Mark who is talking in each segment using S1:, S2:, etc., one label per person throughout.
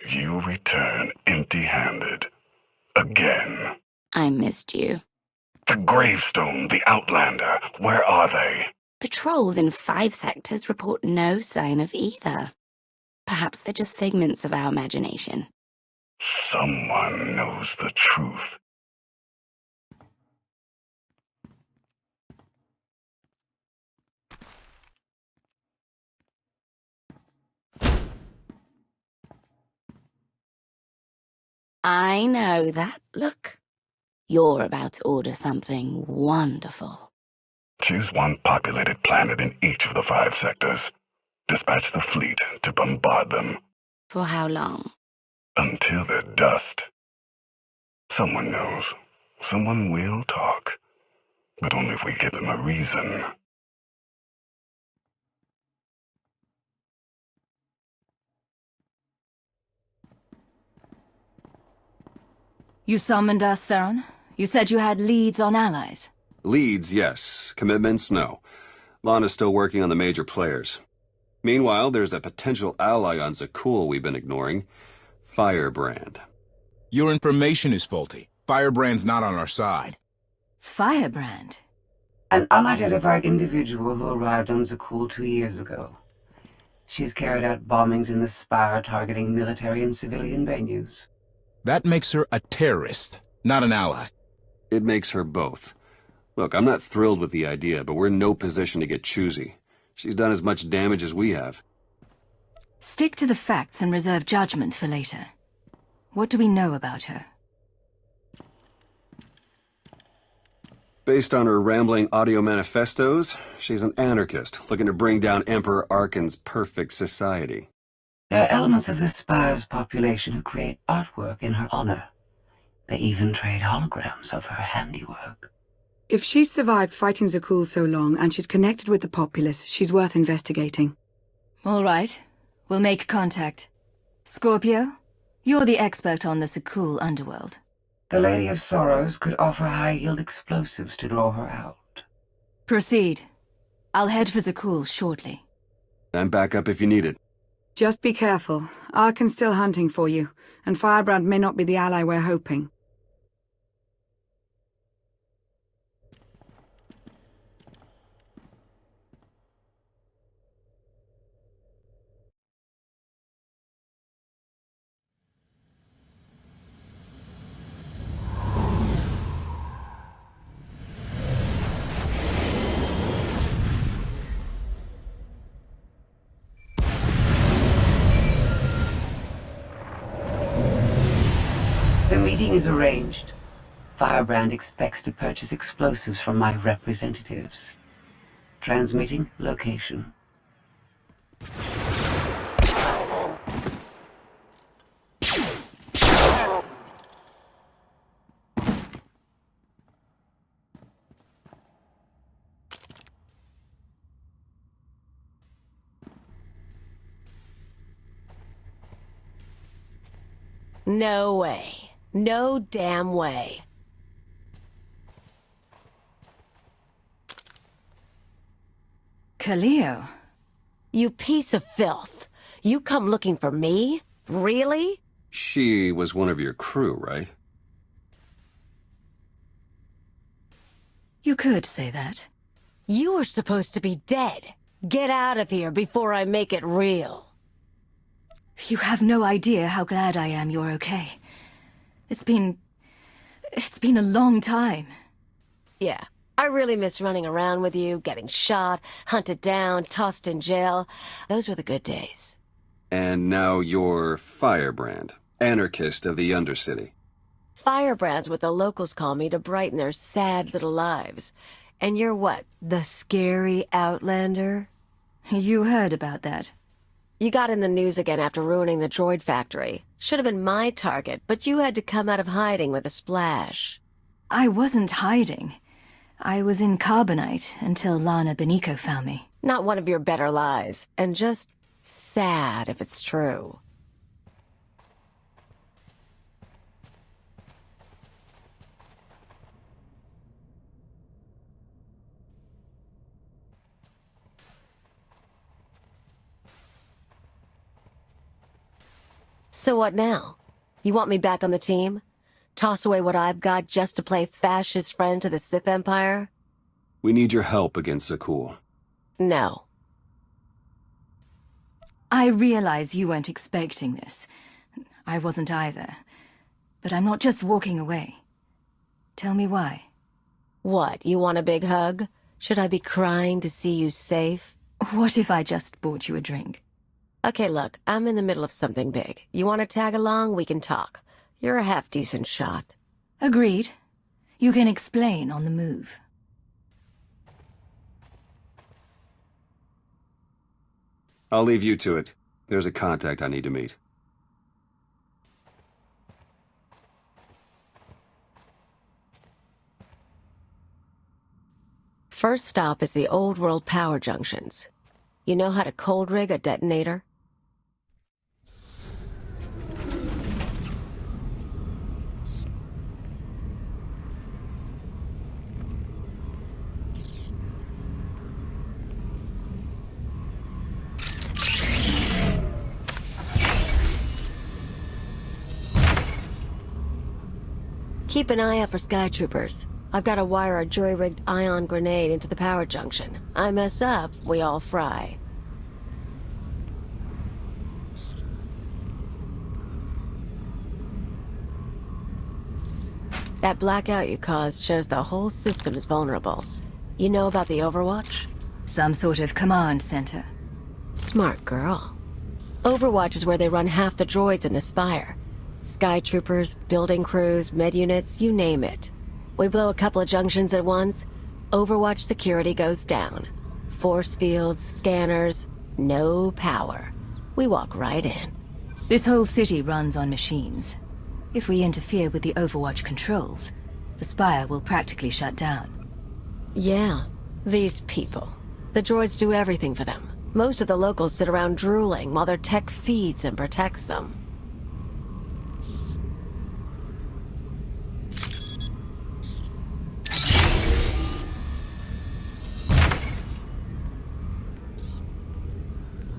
S1: You return empty-handed. Again.
S2: I missed you.
S1: The Gravestone, the Outlander, where are they?
S2: Patrols in 5 sectors report no sign of either. Perhaps they're just figments of our imagination.
S1: Someone knows the truth.
S2: I know that look. You're about to order something wonderful.
S1: Choose one populated planet in each of the 5 sectors. Dispatch the fleet to bombard them.
S2: For how long?
S1: Until they're dust. Someone knows. Someone will talk. But only if we give them a reason.
S3: You summoned us, Theron? You said you had leads on allies.
S4: Leads, yes. Commitments, no. Lana's still working on the major players. Meanwhile, there's a potential ally on Zakuul we've been ignoring. Firebrand.
S5: Your information is faulty. Firebrand's not on our side.
S3: Firebrand?
S6: An unidentified individual who arrived on Zakuul 2 years ago. She's carried out bombings in the Spire targeting military and civilian venues.
S5: That makes her a terrorist, not an ally.
S4: It makes her both. Look, I'm not thrilled with the idea, but we're in no position to get choosy. She's done as much damage as we have.
S3: Stick to the facts and reserve judgment for later. What do we know about her?
S4: Based on her rambling audio manifestos, she's an anarchist, looking to bring down Emperor Arkan's perfect society.
S6: There are elements of the Spire's population who create artwork in her honor. They even trade holograms of her handiwork.
S7: If she's survived fighting Zakuul so long and she's connected with the populace, she's worth investigating.
S3: All right. We'll make contact. Scorpio, you're the expert on the Zakuul underworld.
S6: The Lady of Sorrows could offer high-yield explosives to draw her out.
S3: Proceed. I'll head for Zakuul shortly.
S4: I'm back up if you need it.
S7: Just be careful. Arkan's still hunting for you, and Firebrand may not be the ally we're hoping.
S6: The meeting is arranged. Firebrand expects to purchase explosives from my representatives. Transmitting location.
S8: No way. No damn way.
S3: Kaleo.
S8: You piece of filth. You come looking for me? Really?
S4: She was one of your crew, right?
S3: You could say that.
S8: You were supposed to be dead. Get out of here before I make it real.
S3: You have no idea how glad I am you're okay. It's been a long time.
S8: Yeah, I really miss running around with you, getting shot, hunted down, tossed in jail. Those were the good days.
S4: And now you're Firebrand, anarchist of the Undercity.
S8: Firebrand's what the locals call me to brighten their sad little lives. And you're what, the scary Outlander?
S3: You heard about that.
S8: You got in the news again after ruining the droid factory. Should have been my target, but you had to come out of hiding with a splash.
S3: I wasn't hiding. I was in Carbonite until Lana Beniko found me.
S8: Not one of your better lies, and just sad if it's true. So what now? You want me back on the team? Toss away what I've got just to play fascist friend to the Sith Empire?
S4: We need your help against Zakuul.
S8: No.
S3: I realize you weren't expecting this. I wasn't either. But I'm not just walking away. Tell me why.
S8: What, you want a big hug? Should I be crying to see you safe?
S3: What if I just bought you a drink?
S8: Okay, look, I'm in the middle of something big. You want to tag along? We can talk. You're a half-decent shot.
S3: Agreed. You can explain on the move.
S4: I'll leave you to it. There's a contact I need to meet.
S8: First stop is the old world power junctions. You know how to cold rig a detonator? Keep an eye out for sky troopers. I've got to wire a jury-rigged ion grenade into the power junction. I mess up, we all fry. That blackout you caused shows the whole system's vulnerable. You know about the Overwatch?
S3: Some sort of command center.
S8: Smart girl. Overwatch is where they run half the droids in the Spire. Sky troopers, building crews, med units, you name it. We blow a couple of junctions at once, Overwatch security goes down. Force fields, scanners, no power. We walk right in.
S3: This whole city runs on machines. If we interfere with the Overwatch controls, the Spire will practically shut down.
S8: Yeah, these people. The droids do everything for them. Most of the locals sit around drooling while their tech feeds and protects them.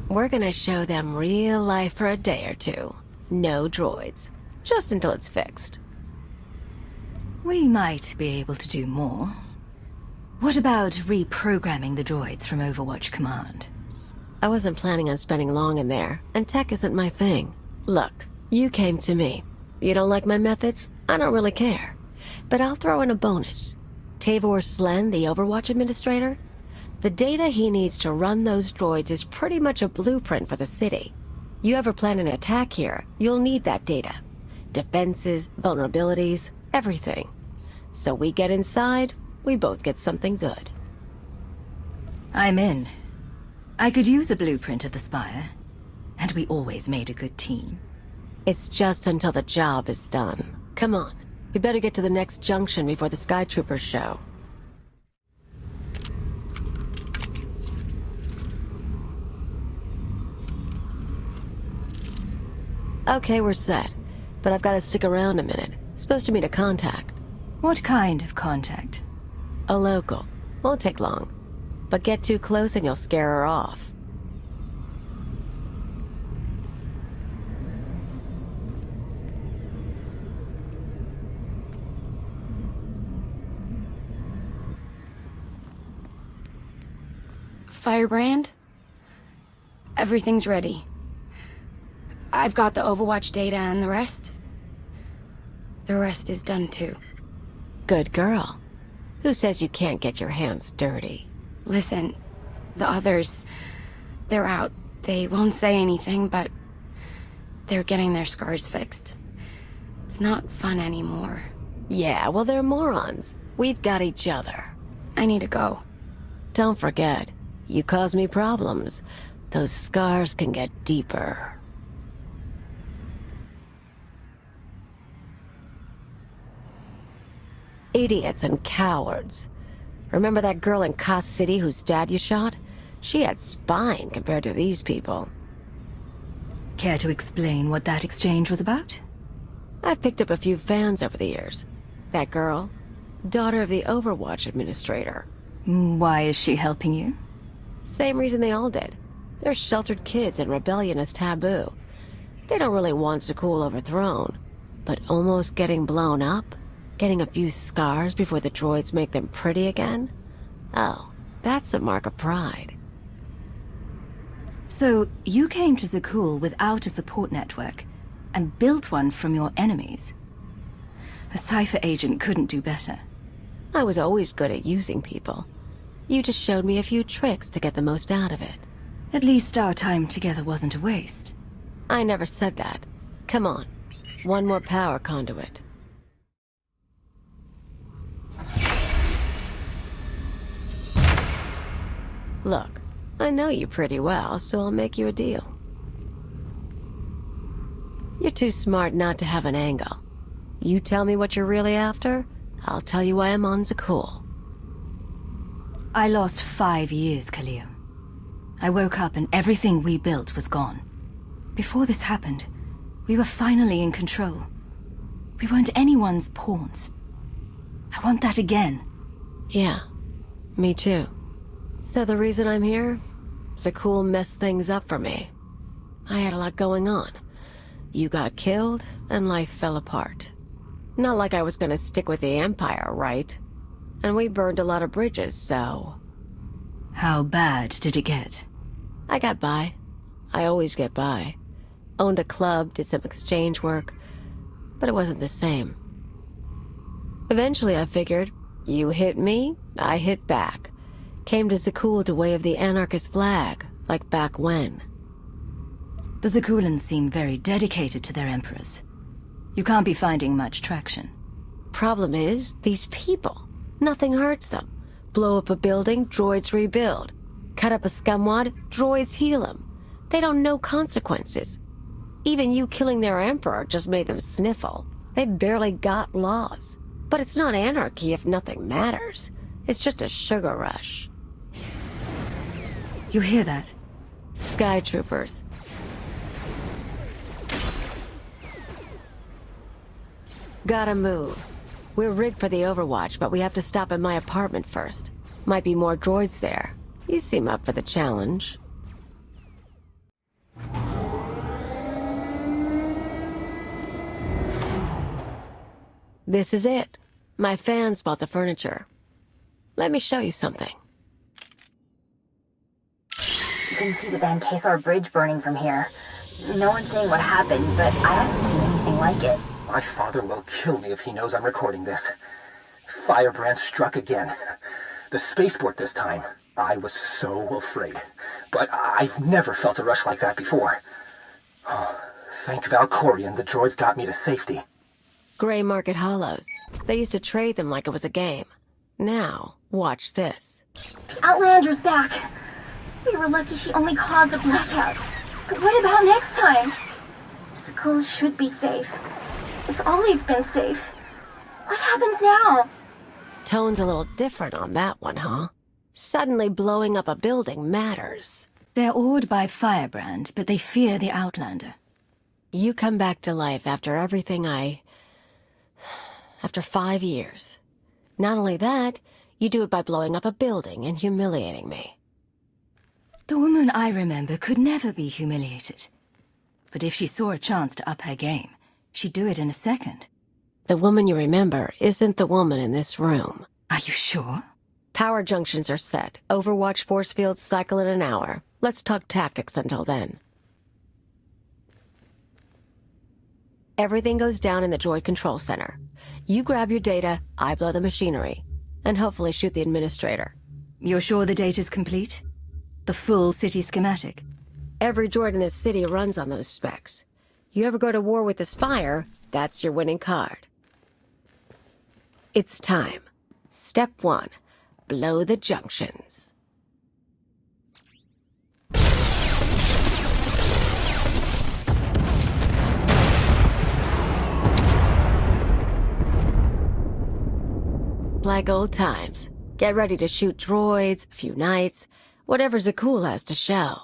S8: We're gonna show them real life for a day or two. No droids. Just until it's fixed.
S3: We might be able to do more. What about reprogramming the droids from Overwatch Command?
S8: I wasn't planning on spending long in there, and tech isn't my thing. Look, you came to me. You don't like my methods? I don't really care. But I'll throw in a bonus. Tavor Slen, the Overwatch administrator? The data he needs to run those droids is pretty much a blueprint for the city. You ever plan an attack here, you'll need that data. Defenses, vulnerabilities, everything. So we get inside, we both get something good.
S3: I'm in. I could use a blueprint of the Spire. And we always made a good team.
S8: It's just until the job is done. Come on, we better get to the next junction before the Sky Troopers show. Okay, we're set. But I've got to stick around a minute. Supposed to meet a contact.
S3: What kind of contact?
S8: A local. Won't take long. But get too close and you'll scare her off.
S2: Firebrand? Everything's ready. I've got the Overwatch data and the rest. The rest is done too.
S8: Good girl. Who says you can't get your hands dirty?
S2: Listen, the others, they're out. They won't say anything, but they're getting their scars fixed. It's not fun anymore.
S8: Yeah, well, they're morons. We've got each other.
S2: I need to go.
S8: Don't forget, you cause me problems. Those scars can get deeper. Idiots and cowards. Remember that girl in Koth City whose dad you shot? She had spine compared to these people.
S3: Care to explain what that exchange was about?
S8: I've picked up a few fans over the years. That girl, daughter of the Overwatch administrator.
S3: Why is she helping you?
S8: Same reason they all did. They're sheltered kids and rebellion is taboo. They don't really want Zakuul overthrown, but almost getting blown up? Getting a few scars before the droids make them pretty again? Oh, that's a mark of pride.
S3: So, you came to Zakuul without a support network, and built one from your enemies. A Cypher agent couldn't do better.
S8: I was always good at using people. You just showed me a few tricks to get the most out of it.
S3: At least our time together wasn't a waste.
S8: I never said that. Come on. One more power conduit. Look, I know you pretty well, so I'll make you a deal. You're too smart not to have an angle. You tell me what you're really after, I'll tell you why I'm on Zakuul.
S3: I lost 5 years, Khalil. I woke up and everything we built was gone. Before this happened, we were finally in control. We weren't anyone's pawns. I want that again.
S8: Yeah, me too. So the reason I'm here? Zakuul messed things up for me. I had a lot going on. You got killed, and life fell apart. Not like I was gonna stick with the Empire, right? And we burned a lot of bridges, so...
S3: How bad did it get?
S8: I got by. I always get by. Owned a club, did some exchange work, but it wasn't the same. Eventually I figured, you hit me, I hit back. Came to Zakuul to wave the anarchist flag, like back when.
S3: The Zakuulans seem very dedicated to their emperors. You can't be finding much traction.
S8: Problem is, these people. Nothing hurts them. Blow up a building, droids rebuild. Cut up a scumwad, droids heal them. They don't know consequences. Even you killing their emperor just made them sniffle. They barely got laws. But it's not anarchy if nothing matters. It's just a sugar rush.
S3: You hear that?
S8: Sky troopers. Gotta move. We're rigged for the Overwatch, but we have to stop at my apartment first. Might be more droids there. You seem up for the challenge. This is it. My fans bought the furniture. Let me show you something.
S9: You can see the SWTOR bridge burning from here. No one's saying what happened, but I haven't seen anything like it.
S10: My father will kill me if he knows I'm recording this. Firebrand struck again. The spaceport this time. I was so afraid. But I've never felt a rush like that before. Oh, thank Valkorion, the droids got me to safety.
S8: Gray Market Hollows. They used to trade them like it was a game. Now, watch this.
S9: The Outlander's back. We were lucky she only caused a blackout. But what about next time? Zakuul should be safe. It's always been safe. What happens now?
S8: Tone's a little different on that one, huh? Suddenly blowing up a building matters.
S3: They're awed by Firebrand, but they fear the Outlander.
S8: You come back to life after everything after 5 years. Not only that, you do it by blowing up a building and humiliating me.
S3: The woman I remember could never be humiliated. But if she saw a chance to up her game, she'd do it in a second.
S8: The woman you remember isn't the woman in this room.
S3: Are you sure?
S8: Power junctions are set. Overwatch force fields cycle in an hour. Let's talk tactics until then. Everything goes down in the droid control center. You grab your data, I blow the machinery, and hopefully shoot the administrator.
S3: You're sure the data's complete? The full city schematic?
S8: Every droid in this city runs on those specs. You ever go to war with the Spire, that's your winning card. It's time. Step 1. Blow the junctions. Like old times. Get ready to shoot droids, a few knights, whatever Zakuul has to show.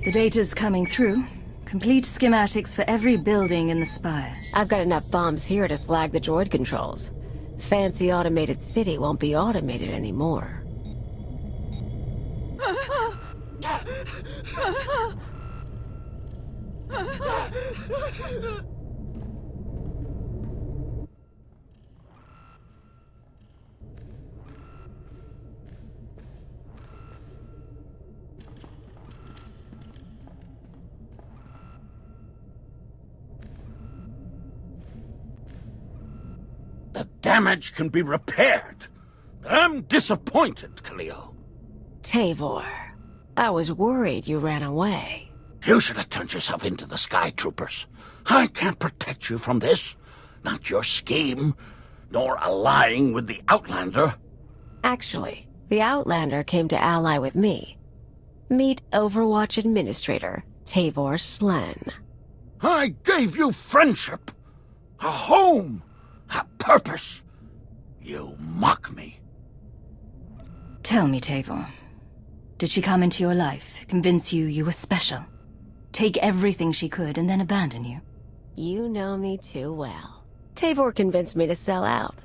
S3: The data's coming through. Complete schematics for every building in the Spire.
S8: I've got enough bombs here to slag the droid controls. Fancy automated city won't be automated anymore.
S11: The damage can be repaired. I'm disappointed, Khalil.
S8: Tavor, I was worried you ran away.
S11: You should have turned yourself into the Sky Troopers. I can't protect you from this. Not your scheme, nor allying with the Outlander.
S8: Actually, the Outlander came to ally with me. Meet Overwatch Administrator, Tavor Shan.
S11: I gave you friendship, a home, a purpose. You mock me.
S3: Tell me, Tavor. Did she come into your life, convince you were special? Take everything she could and then abandon you?
S8: You know me too well. Tavor convinced me to sell out.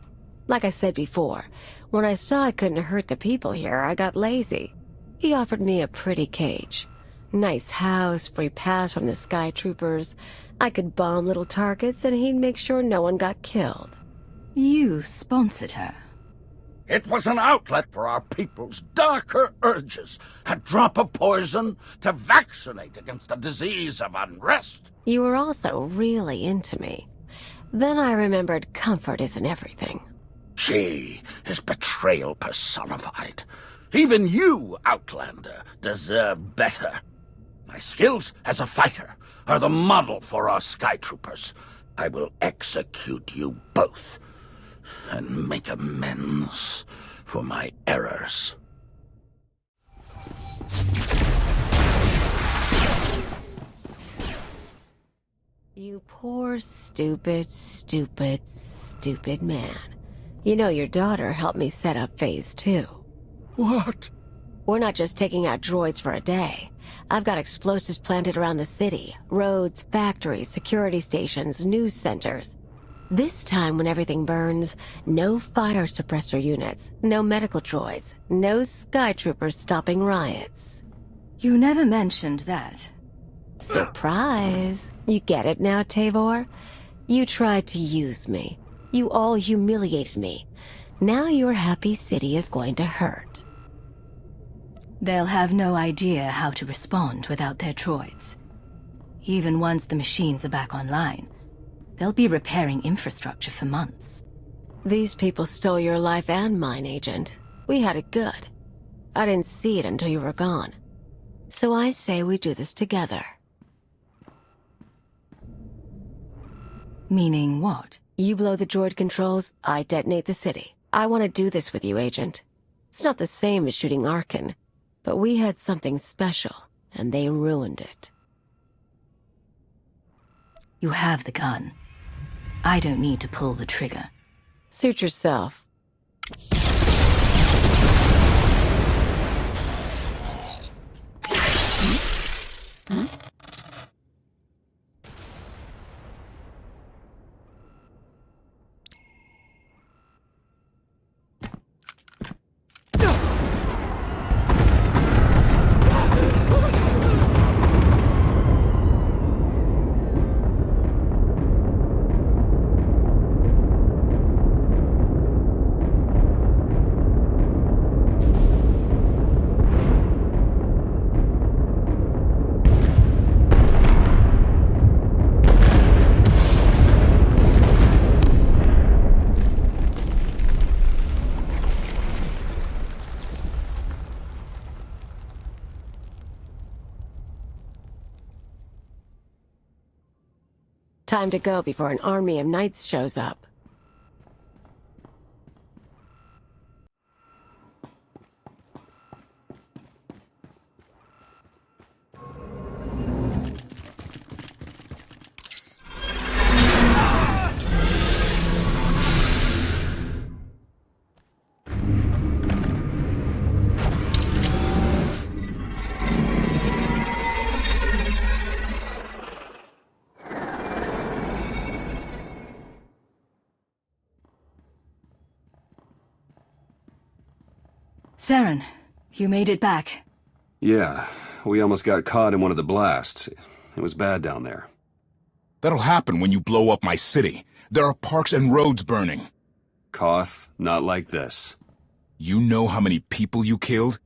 S8: Like I said before, when I saw I couldn't hurt the people here, I got lazy. He offered me a pretty cage. Nice house, free pass from the Sky Troopers. I could bomb little targets and he'd make sure no one got killed.
S3: You sponsored her.
S11: It was an outlet for our people's darker urges. A drop of poison to vaccinate against the disease of unrest.
S8: You were also really into me. Then I remembered comfort isn't everything.
S11: She is betrayal personified. Even you, Outlander, deserve better. My skills as a fighter are the model for our Sky Troopers. I will execute you both and make amends for my errors.
S8: You poor, stupid man. You know your daughter helped me set up Phase 2.
S11: What?
S8: We're not just taking out droids for a day. I've got explosives planted around the city. Roads, factories, security stations, news centers. This time when everything burns, no fire suppressor units, no medical droids, no Sky Troopers stopping riots.
S3: You never mentioned that.
S8: Surprise! You get it now, Tavor? You tried to use me. You all humiliated me. Now your happy city is going to hurt.
S3: They'll have no idea how to respond without their droids. Even once the machines are back online, they'll be repairing infrastructure for months.
S8: These people stole your life and mine, Agent. We had it good. I didn't see it until you were gone. So I say we do this together.
S3: Meaning what?
S8: You blow the droid controls, I detonate the city. I want to do this with you, Agent. It's not the same as shooting Arkin, but we had something special, and they ruined it.
S3: You have the gun. I don't need to pull the trigger.
S8: Suit yourself.
S3: Huh?
S8: Time to go before an army of knights shows up.
S3: Theron, you made it back.
S4: Yeah, we almost got caught in one of the blasts. It was bad down there.
S5: That'll happen when you blow up my city. There are parks and roads burning.
S4: Koth, not like this.
S5: You know how many people you killed?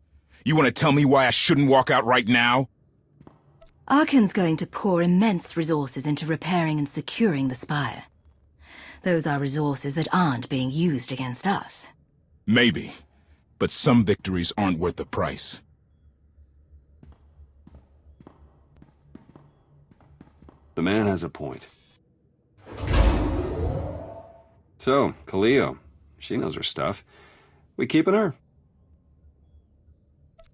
S5: You want to tell me why I shouldn't walk out right now?
S3: Arkan's going to pour immense resources into repairing and securing the Spire. Those are resources that aren't being used against us.
S5: Maybe, but some victories aren't worth the price.
S4: The man has a point. So, Khalil, she knows her stuff. We keeping her?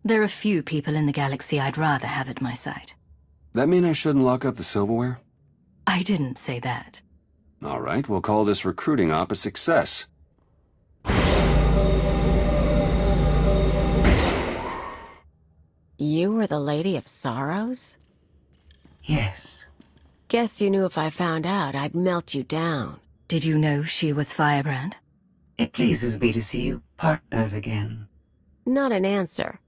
S3: There are few people in the galaxy I'd rather have at my side.
S4: That mean I shouldn't lock up the silverware?
S3: I didn't say that.
S4: All right, we'll call this recruiting op a success.
S8: You were the Lady of Sorrows?
S6: Yes.
S8: Guess you knew if I found out, I'd melt you down.
S3: Did you know she was Firebrand?
S6: It pleases me to see you partnered again.
S8: Not an answer.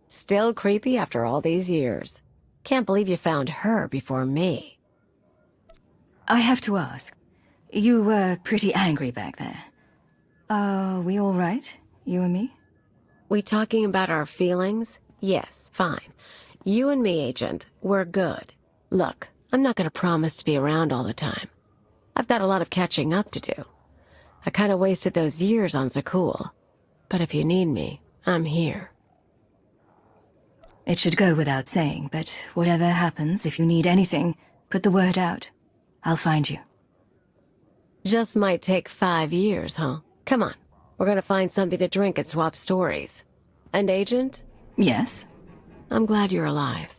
S8: Still creepy after all these years. Can't believe you found her before me.
S3: I have to ask. You were pretty angry back there. Are we all right? You and me?
S8: We talking about our feelings? Yes, fine. You and me, Agent, we're good. Look, I'm not gonna promise to be around all the time. I've got a lot of catching up to do. I kinda wasted those years on Zakuul. But if you need me, I'm here.
S3: It should go without saying, but whatever happens, if you need anything, put the word out. I'll find you.
S8: Just might take 5 years, huh? Come on. We're gonna find something to drink and swap stories. And Agent?
S3: Yes?
S8: I'm glad you're alive.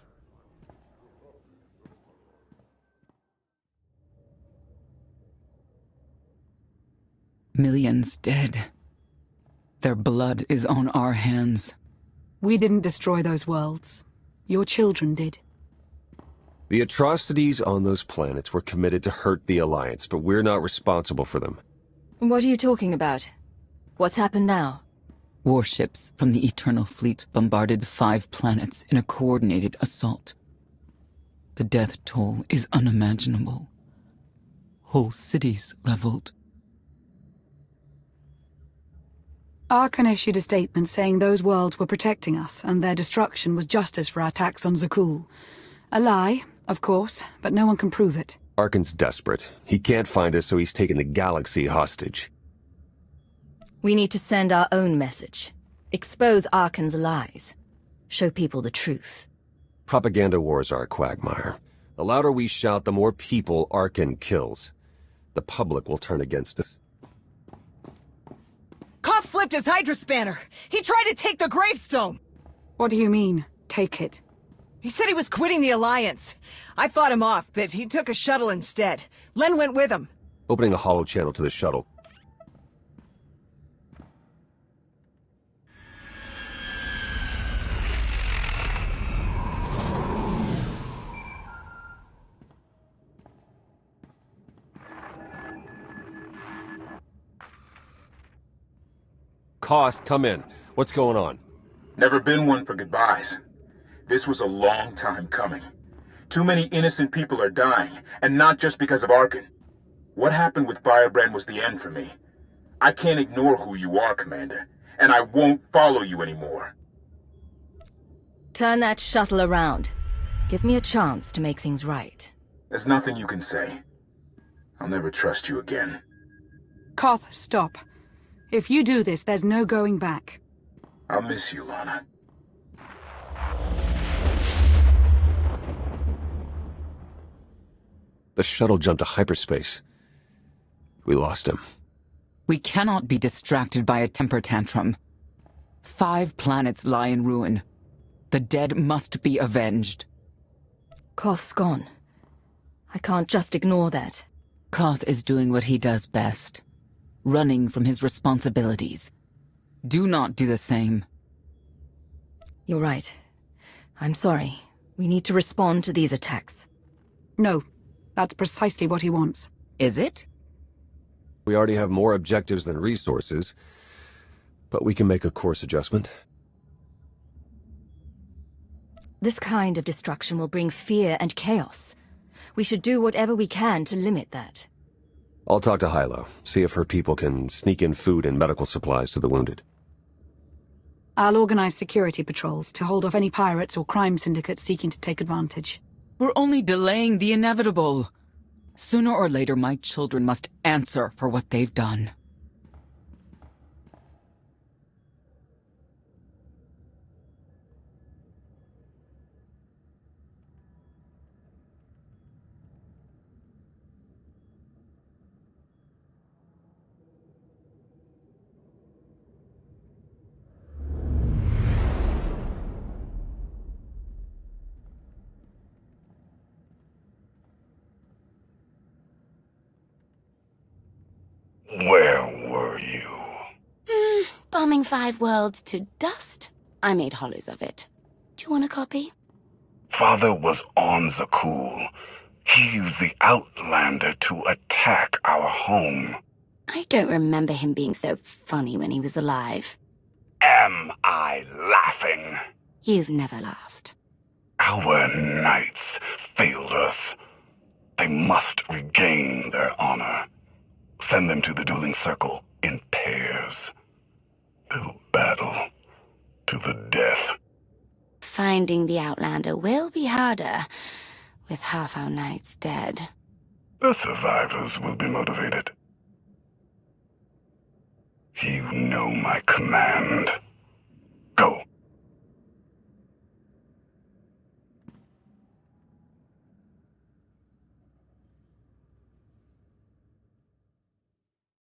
S12: Millions dead. Their blood is on our hands.
S7: We didn't destroy those worlds. Your children did.
S13: The atrocities on those planets were committed to hurt the Alliance, but we're not responsible for them.
S3: What are you talking about? What's happened now?
S12: Warships from the Eternal Fleet bombarded 5 planets in a coordinated assault. The death toll is unimaginable. Whole cities leveled.
S7: Arkan issued a statement saying those worlds were protecting us, and their destruction was justice for our attacks on Zakuul. A lie, of course, but no one can prove it.
S13: Arkan's desperate. He can't find us, so he's taken the galaxy hostage.
S3: We need to send our own message. Expose Arkan's lies. Show people the truth.
S13: Propaganda wars are a quagmire. The louder we shout, the more people Arkan kills. The public will turn against us.
S14: Koth flipped his Hydra spanner. He tried to take the gravestone.
S7: What do you mean, take it?
S14: He said he was quitting the Alliance. I fought him off, but he took a shuttle instead. Len went with him.
S13: Opening a hollow channel to the shuttle. Koth, come in. What's going on?
S15: Never been one for goodbyes. This was a long time coming. Too many innocent people are dying, and not just because of Arkan. What happened with Firebrand was the end for me. I can't ignore who you are, Commander, and I won't follow you anymore.
S3: Turn that shuttle around. Give me a chance to make things right.
S15: There's nothing you can say. I'll never trust you again.
S7: Koth, stop. If you do this, there's no going back.
S15: I'll miss you, Lana.
S13: The shuttle jumped to hyperspace. We lost him.
S12: We cannot be distracted by a temper tantrum. 5 planets lie in ruin. The dead must be avenged.
S3: Koth's gone. I can't just ignore that.
S12: Koth is doing what he does best. Running from his responsibilities. Do not do the same.
S3: You're right. I'm sorry. We need to respond to these attacks.
S7: No, that's precisely what he wants.
S12: Is it?
S13: We already have more objectives than resources, but we can make a course adjustment.
S3: This kind of destruction will bring fear and chaos. We should do whatever we can to limit that.
S13: I'll talk to Hilo, see if her people can sneak in food and medical supplies to the wounded.
S7: I'll organize security patrols to hold off any pirates or crime syndicates seeking to take advantage.
S12: We're only delaying the inevitable. Sooner or later, my children must answer for what they've done.
S1: Where were you?
S2: Bombing 5 worlds to dust. I made hollows of it. Do you want a copy?
S1: Father was on Zakuul. He used the Outlander to attack our home.
S2: I don't remember him being so funny when he was alive.
S1: Am I laughing?
S2: You've never laughed.
S1: Our knights failed us. They must regain their honor. Send them to the dueling circle in pairs. They'll battle to the death.
S2: Finding the Outlander will be harder, with half our knights dead.
S1: The survivors will be motivated. You know my command.